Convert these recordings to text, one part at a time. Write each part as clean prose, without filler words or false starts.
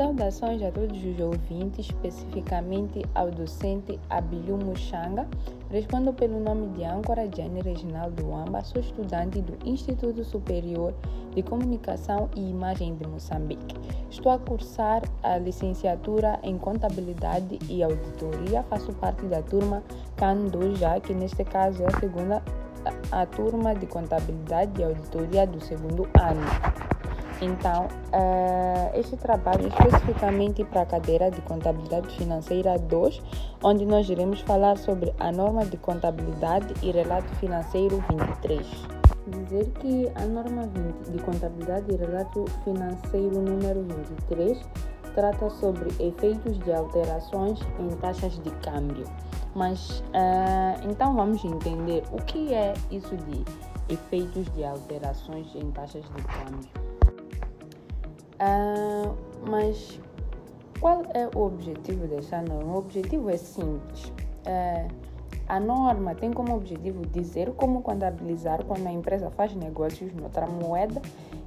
Saudações a todos os ouvintes, especificamente ao docente Abilu Muxanga. Respondo pelo nome de Âncora Jane Reginaldo Wamba, sou estudante do Instituto Superior de Comunicação e Imagem de Moçambique. Estou a cursar a licenciatura em Contabilidade e Auditoria, faço parte da turma CAN 2 já, que neste caso é a turma de Contabilidade e Auditoria do segundo ano. Então, este trabalho é especificamente para a cadeira de Contabilidade Financeira 2, onde nós iremos falar sobre a norma de contabilidade e relato financeiro 23. Dizer que a norma 20 de contabilidade e relato financeiro número 23 trata sobre efeitos de alterações em taxas de câmbio. Mas, então vamos entender o que é isso de efeitos de alterações em taxas de câmbio. Mas qual é o objetivo dessa norma? O objetivo é simples. A norma tem como objetivo dizer como contabilizar quando a empresa faz negócios noutra moeda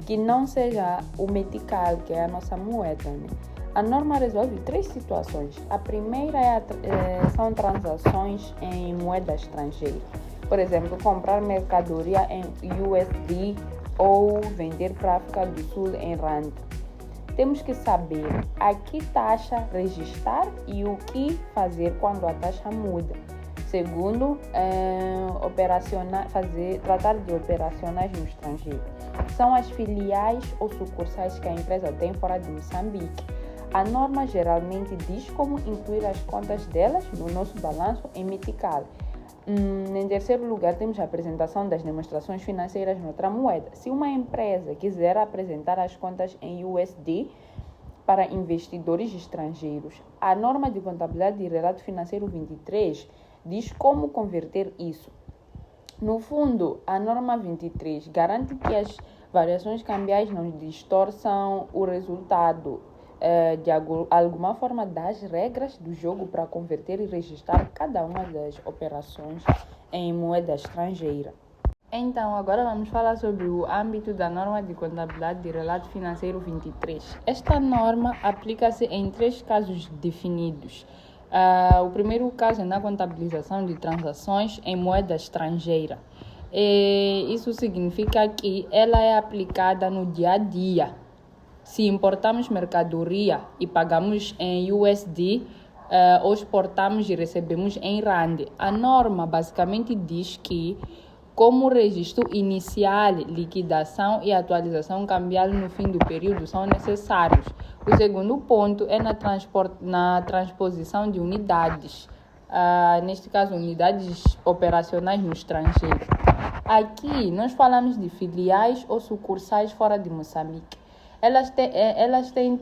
que não seja o metical, que é a nossa moeda, né? A norma resolve 3 situações. A primeira são transações em moeda estrangeira. Por exemplo, comprar mercadoria em USD ou vender para a África do Sul em Rand. Temos que saber a que taxa registrar e o que fazer quando a taxa muda. Segundo, tratar de operacionais no estrangeiro. São as filiais ou sucursais que a empresa tem fora de Moçambique. A norma geralmente diz como incluir as contas delas no nosso balanço em metical. Em terceiro lugar, temos a apresentação das demonstrações financeiras noutra moeda. Se uma empresa quiser apresentar as contas em USD para investidores estrangeiros, a norma de contabilidade e relato financeiro 23 diz como converter isso. No fundo, a norma 23 garante que as variações cambiais não distorçam o resultado de alguma forma das regras do jogo para converter e registrar cada uma das operações em moeda estrangeira. Então, agora vamos falar sobre o âmbito da norma de contabilidade e relato financeiro 23. Esta norma aplica-se em 3 casos definidos. O primeiro caso é na contabilização de transações em moeda estrangeira. Isso significa que ela é aplicada no dia a dia. Se importamos mercadoria e pagamos em USD, ou exportamos e recebemos em RAND, a norma basicamente diz que, como registro inicial, liquidação e atualização cambial no fim do período são necessários. O segundo ponto é na transposição de unidades, neste caso unidades operacionais no estrangeiro. Aqui nós falamos de filiais ou sucursais fora de Moçambique. Elas têm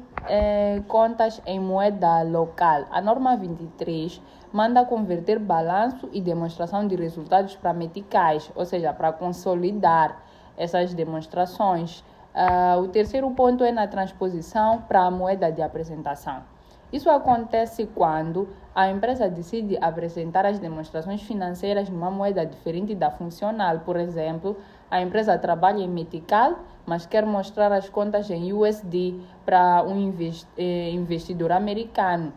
contas em moeda local. A norma 23 manda converter balanço e demonstração de resultados para meticais, ou seja, para consolidar essas demonstrações. O terceiro ponto é na transposição para a moeda de apresentação. Isso acontece quando a empresa decide apresentar as demonstrações financeiras numa moeda diferente da funcional. Por exemplo, a empresa trabalha em metical, mas quer mostrar as contas em USD para um investidor americano.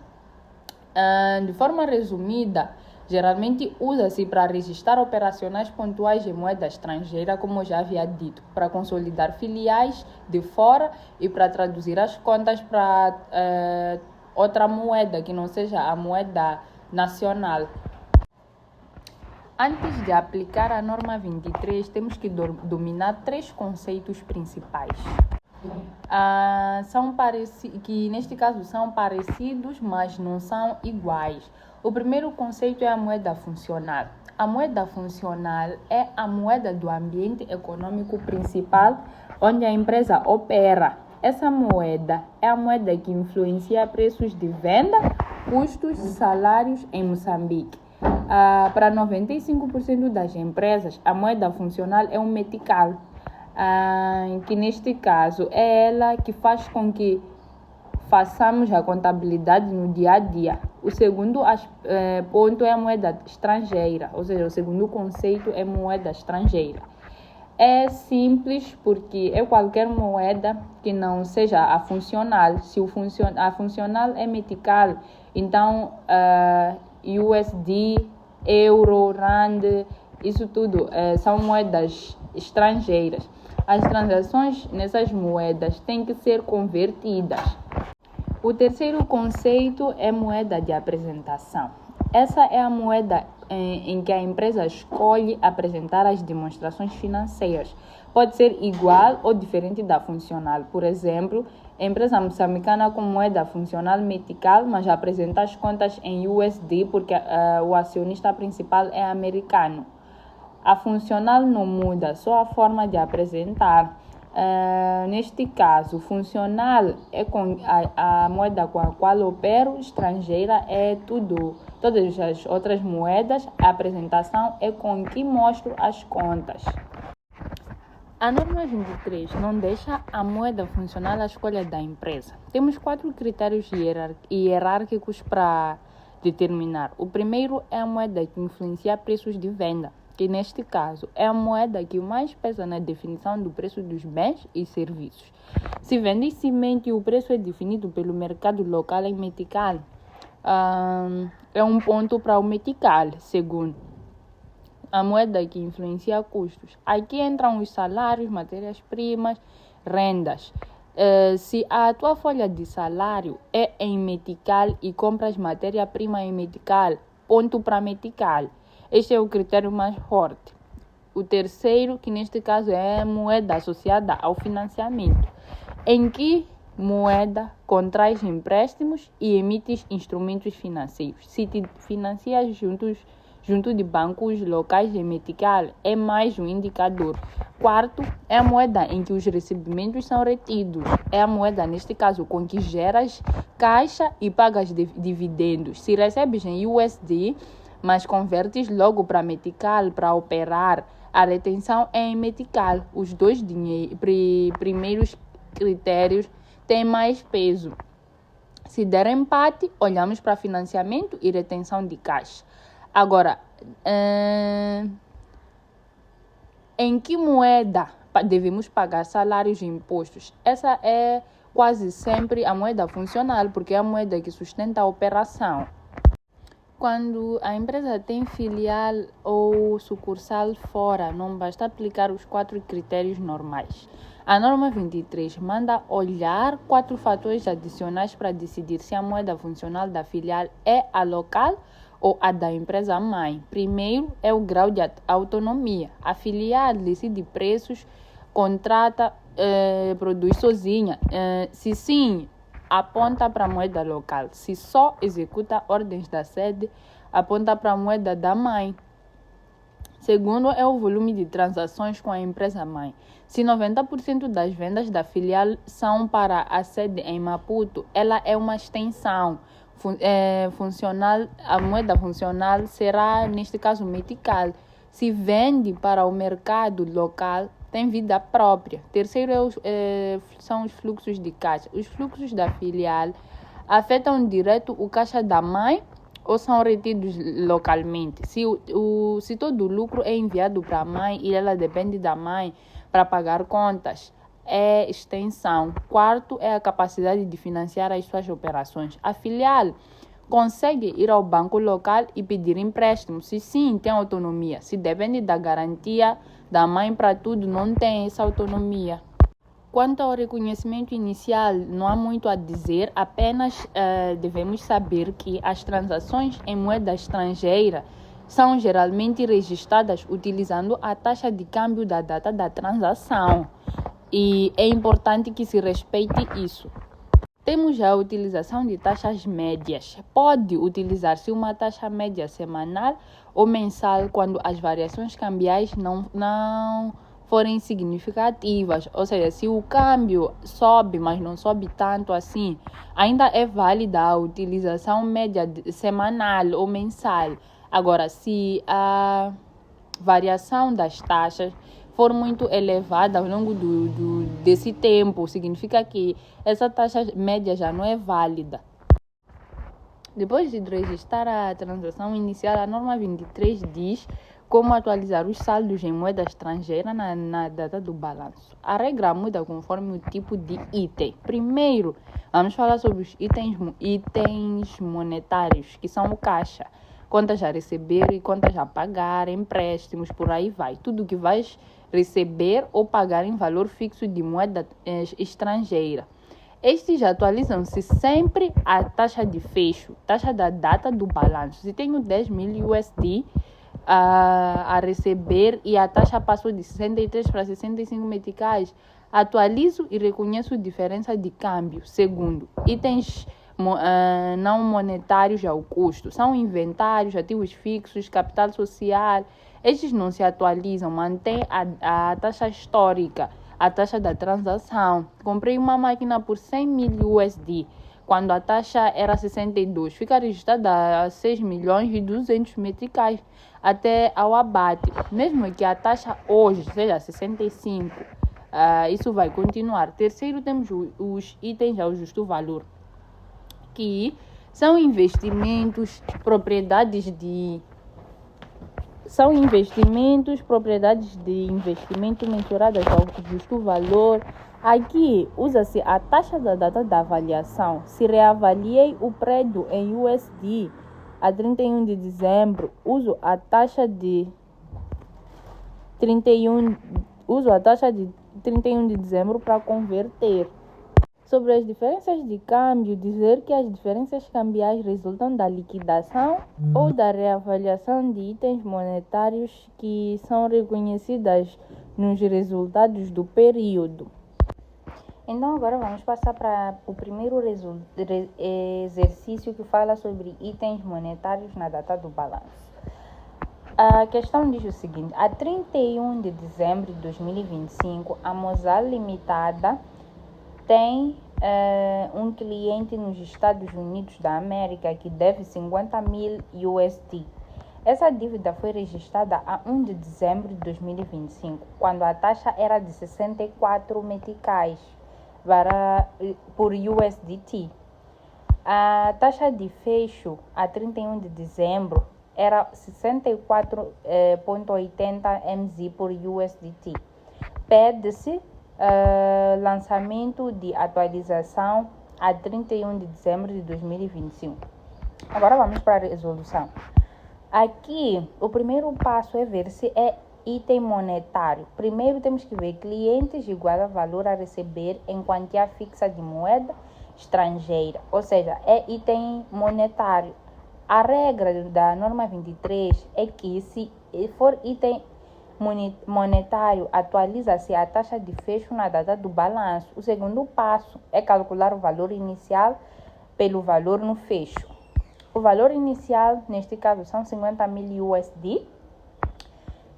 De forma resumida, geralmente usa-se para registrar operacionais pontuais em moeda estrangeira, como eu já havia dito, para consolidar filiais de fora e para traduzir as contas para outra moeda que não seja a moeda nacional. Antes de aplicar a norma 23, temos que dominar 3 conceitos principais. Que neste caso são parecidos, mas não são iguais. O primeiro conceito é a moeda funcional. A moeda funcional é a moeda do ambiente econômico principal onde a empresa opera. Essa moeda é a moeda que influencia preços de venda, custos e salários em Moçambique. Para 95% das empresas, a moeda funcional é um metical, que neste caso é ela que faz com que façamos a contabilidade no dia a dia. O segundo ponto é a moeda estrangeira, ou seja, o segundo conceito é moeda estrangeira. É simples porque é qualquer moeda que não seja a funcional. Se a funcional é metical, então USD, Euro, Rand, isso tudo são moedas estrangeiras. As transações nessas moedas têm que ser convertidas. O terceiro conceito é moeda de apresentação. Essa é a moeda em que a empresa escolhe apresentar as demonstrações financeiras. Pode ser igual ou diferente da funcional. Por exemplo, a empresa moçambicana com moeda funcional metical, mas apresenta as contas em USD porque o acionista principal é americano. A funcional não muda, só a forma de apresentar. Neste caso, funcional é com a moeda com a qual opero, estrangeira é todas as outras moedas, a apresentação é com que mostro as contas. A norma 23 não deixa a moeda funcional à escolha da empresa. Temos 4 critérios hierárquicos para determinar. O primeiro é a moeda que influencia preços de venda, que neste caso é a moeda que mais pesa na definição do preço dos bens e serviços. Se vende semente e o preço é definido pelo mercado local em metical, é um ponto para o metical. Segundo, a moeda que influencia custos. Aqui entram os salários, matérias-primas, rendas. Se a tua folha de salário é em metical e compras matéria-prima em metical, ponto para metical. Este é o critério mais forte. O terceiro, que neste caso é a moeda associada ao financiamento. Em que moeda contrais empréstimos e emites instrumentos financeiros? Se te financias junto de bancos locais em metical, é mais um indicador. Quarto, é a moeda em que os recebimentos são retidos. É a moeda, neste caso, com que geras caixa e pagas dividendos. Se recebes em USD, mas convertes logo para metical para operar, a retenção é em metical. Os dois primeiros critérios têm mais peso. Se der empate, olhamos para financiamento e retenção de caixa. Agora, em que moeda devemos pagar salários e impostos? Essa é quase sempre a moeda funcional, porque é a moeda que sustenta a operação. Quando a empresa tem filial ou sucursal fora, não basta aplicar os 4 critérios normais. A norma 23 manda olhar 4 fatores adicionais para decidir se a moeda funcional da filial é a local ou a da empresa mãe. Primeiro é o grau de autonomia. A filial decide preços, contrata, produz sozinha. Se sim, aponta para a moeda local. Se só executa ordens da sede, aponta para a moeda da mãe. Segundo é o volume de transações com a empresa mãe. Se 90% das vendas da filial são para a sede em Maputo, ela é uma extensão funcional. A moeda funcional será, neste caso, metical. Se vende para o mercado local, tem vida própria. Terceiro são os fluxos de caixa. Os fluxos da filial afetam direto o caixa da mãe ou são retidos localmente. Se todo o lucro é enviado para a mãe e ela depende da mãe para pagar contas, é extensão. Quarto é a capacidade de financiar as suas operações. A filial consegue ir ao banco local e pedir empréstimo. Se sim, tem autonomia. Se depende da garantia da mãe para tudo, não tem essa autonomia. Quanto ao reconhecimento inicial, não há muito a dizer, apenas devemos saber que as transações em moeda estrangeira são geralmente registradas utilizando a taxa de câmbio da data da transação. E é importante que se respeite isso. Temos a utilização de taxas médias. Pode utilizar-se uma taxa média semanal ou mensal quando as variações cambiais não forem significativas. Ou seja, se o câmbio sobe, mas não sobe tanto assim, ainda é válida a utilização média semanal ou mensal. Agora, se a variação das taxas for muito elevada ao longo desse tempo, significa que essa taxa média já não é válida. Depois de registrar a transação inicial, a norma 23 diz Como atualizar os saldos em moeda estrangeira na data do balanço. A regra muda conforme o tipo de item. Primeiro, vamos falar sobre os itens monetários, que são o caixa, contas a receber e contas a pagar, empréstimos, por aí vai. Tudo que vais receber ou pagar em valor fixo de moeda estrangeira. Estes atualizam-se sempre a taxa de fecho, taxa da data do balanço. Se tenho 10 mil USD a receber e a taxa passou de 63 para 65 meticais, atualizo e reconheço a diferença de câmbio. Segundo, itens não monetários ao custo. São inventários, ativos fixos, capital social. Estes não se atualizam, mantém a taxa histórica, a taxa da transação. Comprei uma máquina por 100 mil USD, quando a taxa era 62. Fica registrada a 6 milhões e 200 meticais até ao abate. Mesmo que a taxa hoje seja 65, isso vai continuar. Terceiro, temos os itens ao justo valor, que são propriedades de investimento mensuradas ao justo valor. Aqui usa-se a taxa da data da avaliação. Se reavaliei o prédio em USD a 31 de dezembro, uso a taxa de 31 de dezembro para converter. Sobre as diferenças de câmbio, dizer que as diferenças cambiais resultam da liquidação ou da reavaliação de itens monetários que são reconhecidas nos resultados do período. Então agora vamos passar para o primeiro exercício, que fala sobre itens monetários na data do balanço. A questão diz o seguinte: a 31 de dezembro de 2025, a Mozal Limitada tem um cliente nos Estados Unidos da América que deve 50 mil USD. Essa dívida foi registrada a 1 de dezembro de 2025, quando a taxa era de 64 meticais por USDT. A taxa de fecho a 31 de dezembro era 64,80 MZ por USDT. Pede-se lançamento de atualização a 31 de dezembro de 2025. Agora vamos para a resolução. Aqui, o primeiro passo é ver se é item monetário. Primeiro temos que ver clientes igual a valor a receber em quantia fixa de moeda estrangeira, ou seja, é item monetário. A regra da norma 23 é que se for item monetário, atualiza-se a taxa de fecho na data do balanço. O segundo passo é calcular o valor inicial pelo valor no fecho. O valor inicial, neste caso, são 50 mil USD,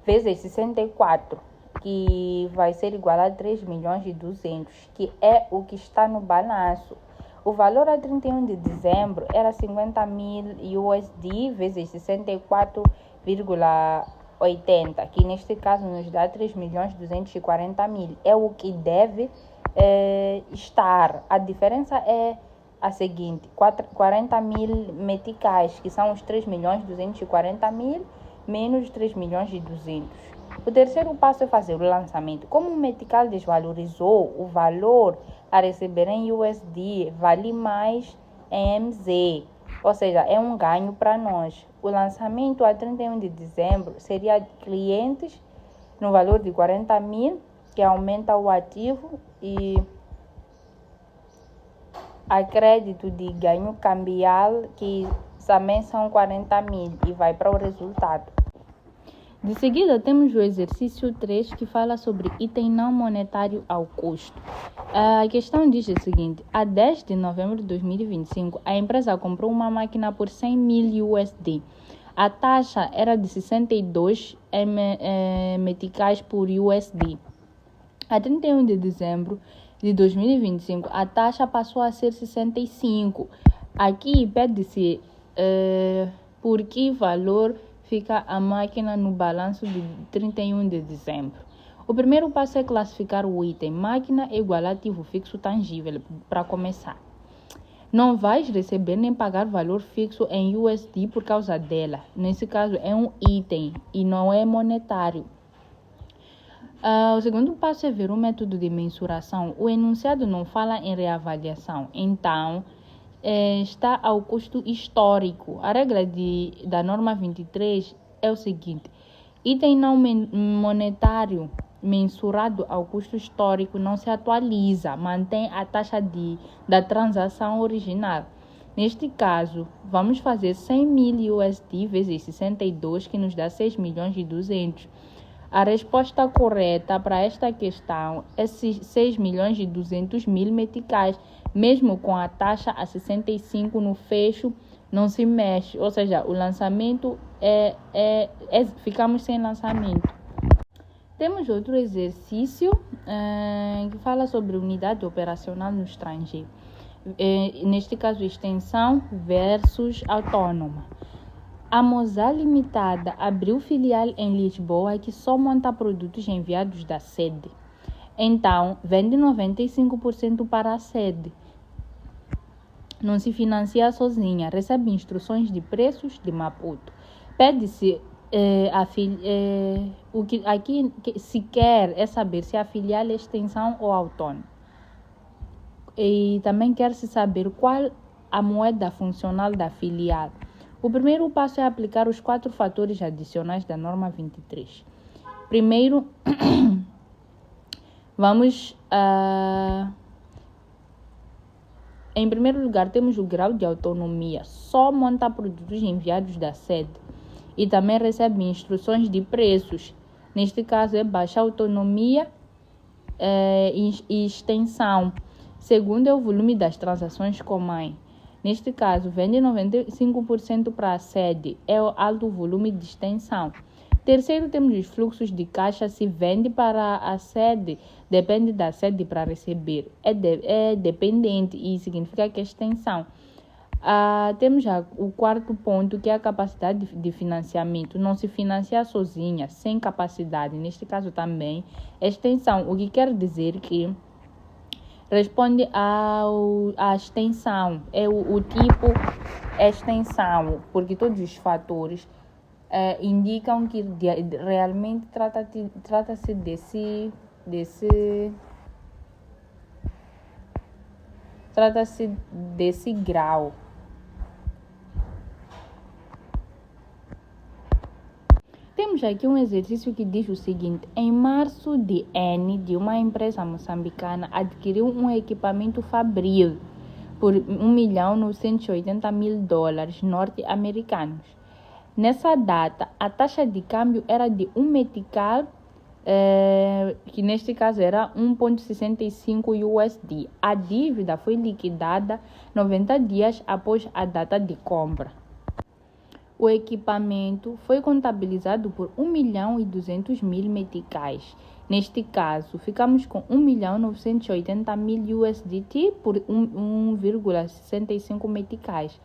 vezes 64, que vai ser igual a 3 milhões e 200, que é o que está no balanço. O valor a 31 de dezembro era 50 mil USD, vezes 64,80, que neste caso nos dá 3 milhões e 240 mil. É o que deve estar. A diferença é a seguinte: 40 mil meticais, que são os 3 milhões e 240 mil, menos 3 milhões e 200. O terceiro passo é fazer o lançamento. Como o metical desvalorizou, o valor a receber em USD vale mais em MZ, ou seja, é um ganho para nós. O lançamento a 31 de dezembro seria clientes no valor de 40 mil, que aumenta o ativo, e a crédito de ganho cambial, que também são 40 mil, e vai para o resultado. De seguida, temos o exercício 3, que fala sobre item não monetário ao custo. A questão diz o seguinte: a 10 de novembro de 2025, a empresa comprou uma máquina por 100 mil USD. A taxa era de 62 meticais por USD. A 31 de dezembro de 2025, a taxa passou a ser 65. Aqui pede-se por que valor fica a máquina no balanço de 31 de dezembro. O primeiro passo é classificar o item máquina igual ativo fixo tangível, para começar. Não vais receber nem pagar valor fixo em USD por causa dela. Nesse caso, é um item e não é monetário. O segundo passo é ver o método de mensuração. O enunciado não fala em reavaliação, então está ao custo histórico. A regra da norma 23 é o seguinte: item não monetário mensurado ao custo histórico não se atualiza, mantém a taxa da transação original. Neste caso, vamos fazer 100 mil USD vezes 62, que nos dá 6 milhões e 200. A resposta correta para esta questão é 6 milhões e 200 mil meticais, mesmo com a taxa a 65 no fecho, não se mexe, ou seja, o lançamento ficamos sem lançamento. Temos outro exercício que fala sobre unidade operacional no estrangeiro. Neste caso, extensão versus autônoma. A Mozal Limitada abriu filial em Lisboa que só monta produtos enviados da sede. Então, vende 95% para a sede. Não se financia sozinha, recebe instruções de preços de Maputo. Pede-se o que aqui se quer é saber se a filial é extensão ou autônoma. E também quer-se saber qual a moeda funcional da filial. O primeiro passo é aplicar os 4 fatores adicionais da norma 23. Primeiro, em primeiro lugar, temos o grau de autonomia. Só monta produtos enviados da sede. E também recebe instruções de preços. Neste caso, é baixa autonomia e extensão. Segundo, é o volume das transações com mãe. Neste caso, vende 95% para a sede. É o alto volume de extensão. Terceiro, temos os fluxos de caixa. Se vende para a sede, depende da sede para receber. É dependente e significa que é extensão. Temos já o quarto ponto, que é a capacidade de financiamento. Não se financia sozinha, sem capacidade. Neste caso também é extensão, o que quer dizer que responde à extensão. É o tipo extensão, porque todos os fatores indicam que realmente trata-se desse grau. Temos aqui um exercício que diz o seguinte: em março, de uma empresa moçambicana, adquiriu um equipamento fabril por $1.980.000 norte-americanos. Nessa data, a taxa de câmbio era de um metical, que neste caso era 1,65 USD. A dívida foi liquidada 90 dias após a data de compra. O equipamento foi contabilizado por 1.200.000 meticais. Neste caso, ficamos com 1.980.000 USDT por 1,65 meticais.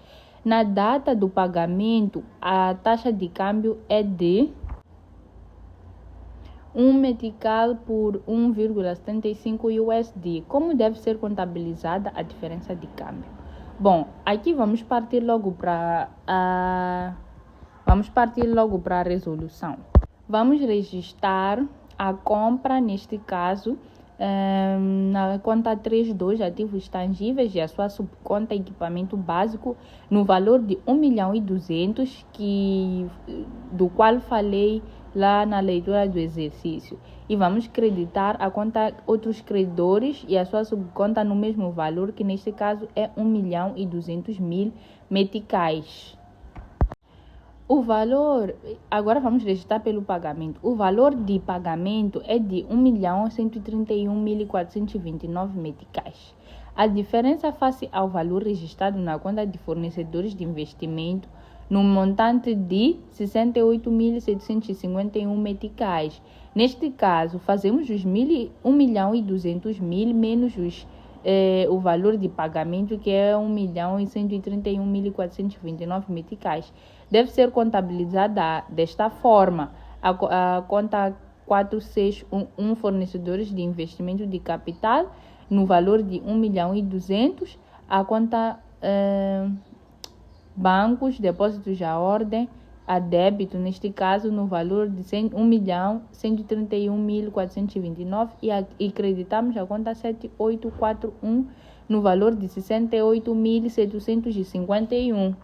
Na data do pagamento, a taxa de câmbio é de 1 metical por 1,75 USD. Como deve ser contabilizada a diferença de câmbio? Bom, aqui vamos partir logo para a resolução. Vamos registrar a compra, neste caso, na conta 32, ativos tangíveis, e a sua subconta equipamento básico, no valor de 1.200.000, do qual falei lá na leitura do exercício. E vamos creditar a conta outros credores e a sua subconta no mesmo valor, que neste caso é 1.200.000 meticais. O valor, agora vamos registrar pelo pagamento. O valor de pagamento é de 1.131.429 meticais. A diferença face ao valor registrado na conta de fornecedores de investimento, no montante de 68.751 meticais. Neste caso, fazemos os 1.200.000 menos o valor de pagamento, que é 1.131.429 meticais. Deve ser contabilizada desta forma: a conta 4611 fornecedores de investimento de capital, no valor de 1.200.000, a conta bancos, depósitos à ordem, a débito, neste caso, no valor de 1.131.429 e creditamos a conta 7841 no valor de 68.751.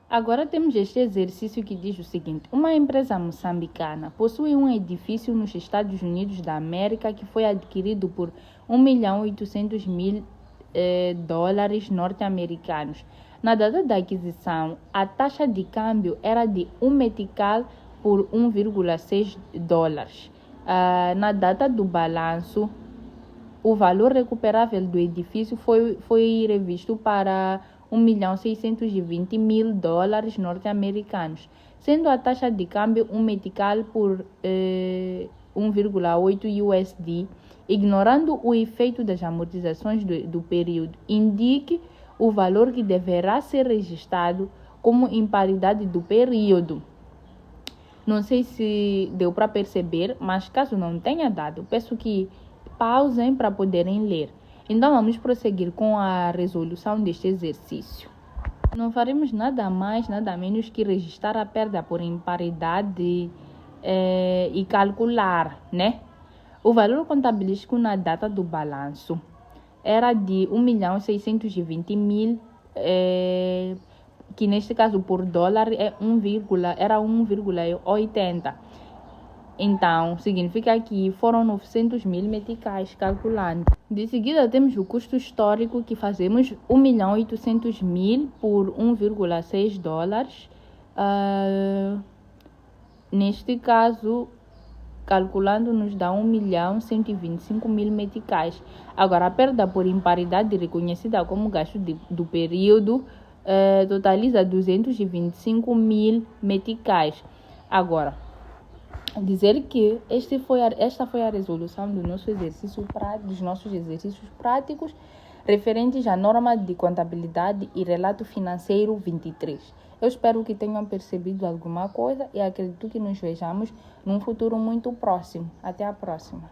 Agora temos este exercício que diz o seguinte: uma empresa moçambicana possui um edifício nos Estados Unidos da América que foi adquirido por $1.800.000 norte-americanos. Na data da aquisição, a taxa de câmbio era de um metical por $1,6. Na data do balanço, o valor recuperável do edifício foi revisto para $1.620.000 norte-americanos, sendo a taxa de câmbio um metical por 1,8 USD, ignorando o efeito das amortizações do período. Indique o valor que deverá ser registrado como imparidade do período. Não sei se deu para perceber, mas caso não tenha dado, peço que pausem para poderem ler. Então vamos prosseguir com a resolução deste exercício. Não faremos nada mais, nada menos que registrar a perda por imparidade e calcular, né? O valor contabilístico na data do balanço era de 1.620.000, que neste caso por dólar era 1,80. Então, significa que foram 900.000 meticais calculando. De seguida, temos o custo histórico, que fazemos 1.800.000 por 1,6 dólares. Neste caso, calculando, nos dá 1.125.000 meticais. Agora, a perda por imparidade, reconhecida como gasto do período, totaliza 225.000 meticais. Agora, dizer que esta foi a resolução dos nossos exercícios práticos referentes à norma de contabilidade e relato financeiro 23. Eu espero que tenham percebido alguma coisa e acredito que nos vejamos num futuro muito próximo. Até a próxima.